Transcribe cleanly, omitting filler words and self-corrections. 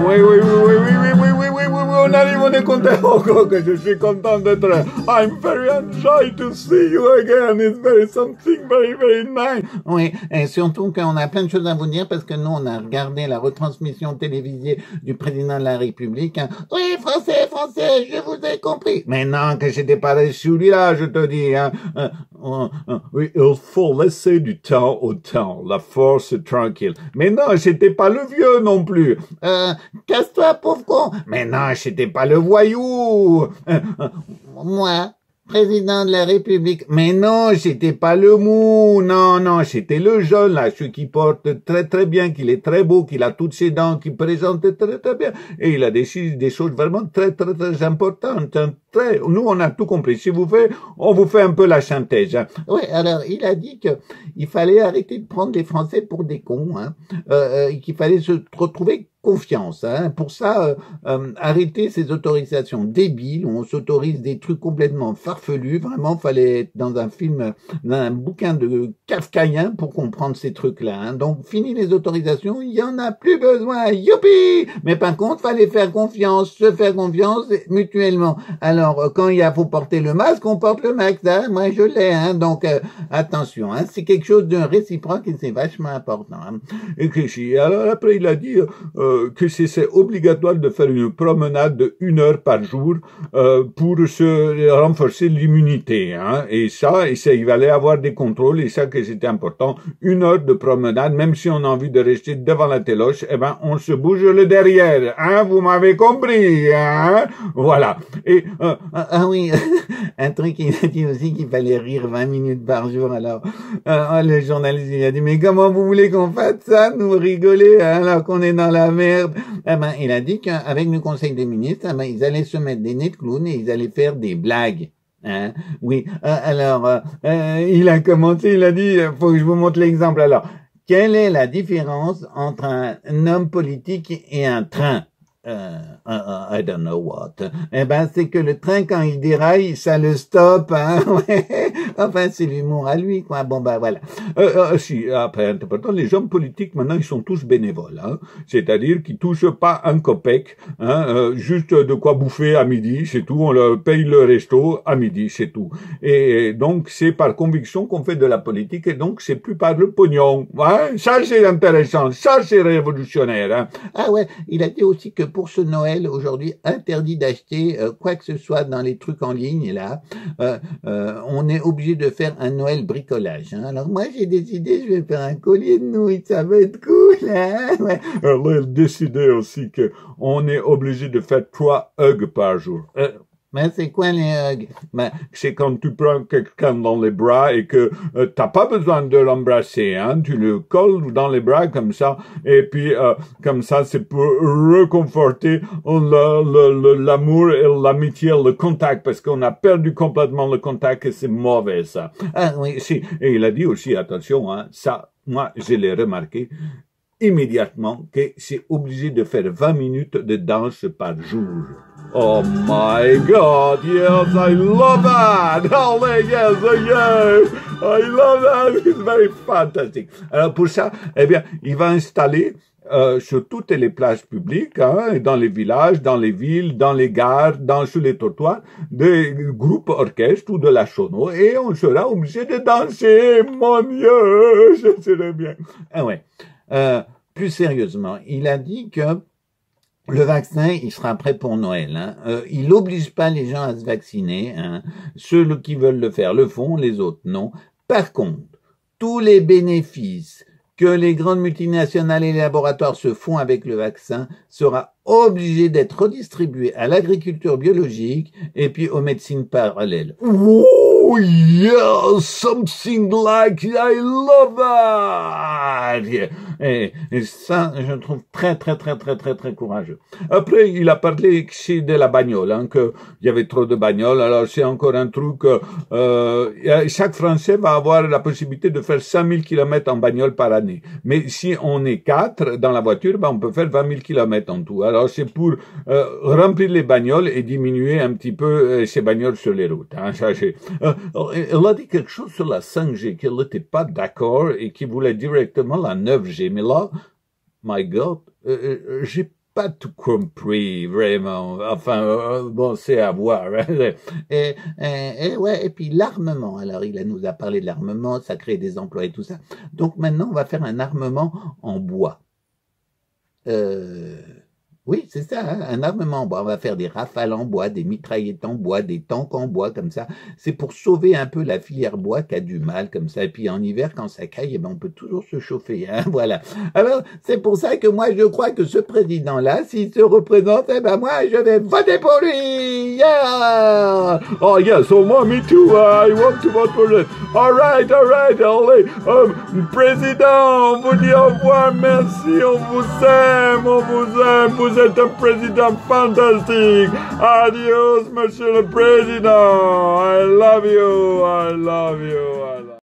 Oui, oui, oui, oui, oui, oui, oui, oui, oui, oui, on arrive, on est content. Oh, que je suis content d'être là. I'm very enjoyed to see you again. It's very something very, very nice. Oui, et surtout qu'on a plein de choses à vous dire parce que nous, on a regardé la retransmission télévisée du président de la République. Hein. Oui, français, français, je vous ai compris. Mais non, que j'étais pas celui-là, je te dis. Hein. Oui, il faut laisser du temps au temps. La force est tranquille. Mais non, j'étais pas le vieux non plus. Casse-toi, pauvre con. Mais non, j'étais pas le voyou. Moi, président de la République. Mais non, j'étais pas le mou. Non, non, j'étais le jeune, là, celui qui porte très, très bien, qu'il est très beau, qu'il a toutes ses dents, qui présente très, très bien. Et il a des choses vraiment très, très, très importantes. Nous, on a tout compris. Si vous faites, on vous fait un peu la synthèse. Hein. Oui, alors, il a dit que il fallait arrêter de prendre les Français pour des cons, hein, qu'il fallait se retrouver confiance. Hein. Pour ça, arrêter ces autorisations débiles où on s'autorise des trucs complètement farfelus. Vraiment, fallait être dans un film, dans un bouquin de kafkaïen pour comprendre ces trucs-là. Hein. Donc, fini les autorisations, il y en a plus besoin. Youpi! Mais par contre, fallait faire confiance, se faire confiance mutuellement. Alors, quand il faut porter le masque, on porte le masque. Hein. Moi, je l'ai. Hein. Donc, attention. Hein. C'est quelque chose de réciproque et c'est vachement important. Hein. Et que alors après, il a dit que c'est obligatoire de faire une promenade de 1 heure par jour pour se renforcer l'immunité. Hein. Et ça, il fallait avoir des contrôles et ça que c'était important. 1 heure de promenade, même si on a envie de rester devant la téloche, eh ben on se bouge le derrière. Hein, vous m'avez compris. Hein. Voilà. Et ah oui, un truc il a dit aussi qu'il fallait rire 20 minutes par jour. Alors le journaliste il a dit mais comment vous voulez qu'on fasse ça, nous rigoler hein, alors qu'on est dans la merde. Eh ben, il a dit qu'avec le Conseil des ministres, eh ben, ils allaient se mettre des nez de clown et ils allaient faire des blagues. Hein? Oui. Alors, il a commencé, il a dit, faut que je vous montre l'exemple. Alors, quelle est la différence entre un homme politique et un train? I don't know what. Eh ben, c'est que le train, quand il déraille, ça le stoppe, hein. Enfin, c'est l'humour à lui, quoi. Bon, ben, voilà. Si, après, pourtant, les hommes politiques, maintenant, ils sont tous bénévoles, hein. C'est-à-dire qu'ils touchent pas un copec, hein, juste de quoi bouffer à midi, c'est tout. On leur paye le resto à midi, c'est tout. Et donc, c'est par conviction qu'on fait de la politique et donc, c'est plus par le pognon. Hein. Ça, c'est intéressant. Ça, c'est révolutionnaire, hein. Ah ouais, il a dit aussi que pour ce Noël, aujourd'hui, interdit d'acheter quoi que ce soit dans les trucs en ligne, là. On est obligé de faire un Noël bricolage. Hein. Alors moi, j'ai décidé, je vais faire un collier de nouilles, ça va être cool. Hein. Ouais. Alors là, il a décidé aussi qu'on est obligé de faire 3 hugs par jour. Mais c'est quoi les hugs? Ben, c'est quand tu prends quelqu'un dans les bras et que t'as pas besoin de l'embrasser, hein. Tu le colles dans les bras comme ça, et puis comme ça, c'est pour réconforter l'amour et l'amitié, le contact, parce qu'on a perdu complètement le contact et c'est mauvais ça. Ah oui, si. Et il a dit aussi, attention, hein, ça, moi, je l'ai remarqué immédiatement que c'est obligé de faire 20 minutes de danse par jour. Oh my God, yes, I love that! Oh yes, yes, I love that! It's very fantastic. Alors pour ça, eh bien, il va installer sur toutes les plages publiques, hein, dans les villages, dans les villes, dans les gares, sur les trottoirs, des groupes orchestres ou de la chono, et on sera obligé de danser, mon Dieu, je serai bien. Ah ouais. Plus sérieusement, il a dit que le vaccin, il sera prêt pour Noël. Hein. Il n'oblige pas les gens à se vacciner. Hein. Ceux qui veulent le faire le font, les autres non. Par contre, tous les bénéfices que les grandes multinationales et les laboratoires se font avec le vaccin sera obligé d'être redistribué à l'agriculture biologique et puis aux médecines parallèles. Oh yeah, something like I love that. Et ça, je trouve très courageux. Après, il a parlé ici de la bagnole, hein, que il y avait trop de bagnoles. Alors c'est encore un truc. Chaque Français va avoir la possibilité de faire 5000 km en bagnole par année. Mais si on est 4 dans la voiture, ben on peut faire 20 000 km en tout. Alors c'est pour remplir les bagnoles et diminuer un petit peu ces bagnoles sur les routes. Hein, ça, elle a dit quelque chose sur la 5G, qu'elle n'était pas d'accord et qu'il voulait directement la 9G. Mais là, my God, j'ai pas tout compris, vraiment. Enfin, bon, c'est à voir. Ouais, et puis l'armement. Alors, nous a parlé de l'armement, ça crée des emplois et tout ça. Donc maintenant, on va faire un armement en bois. Oui, c'est ça, hein, un armement en bois. On va faire des rafales en bois, des mitraillettes en bois, des tanks en bois, comme ça. C'est pour sauver un peu la filière bois qui a du mal, comme ça. Et puis en hiver, quand ça caille, eh ben, on peut toujours se chauffer, hein, voilà. Alors, c'est pour ça que moi, je crois que ce président-là, s'il se représente, eh ben, moi, je vais voter pour lui! Yeah! Oh, yes, so moi, me too, I want to vote for it. All right, allez. Président, on vous dit au revoir, merci, on vous aime, vous êtes un président fantastique. Adios, monsieur le président. I love you.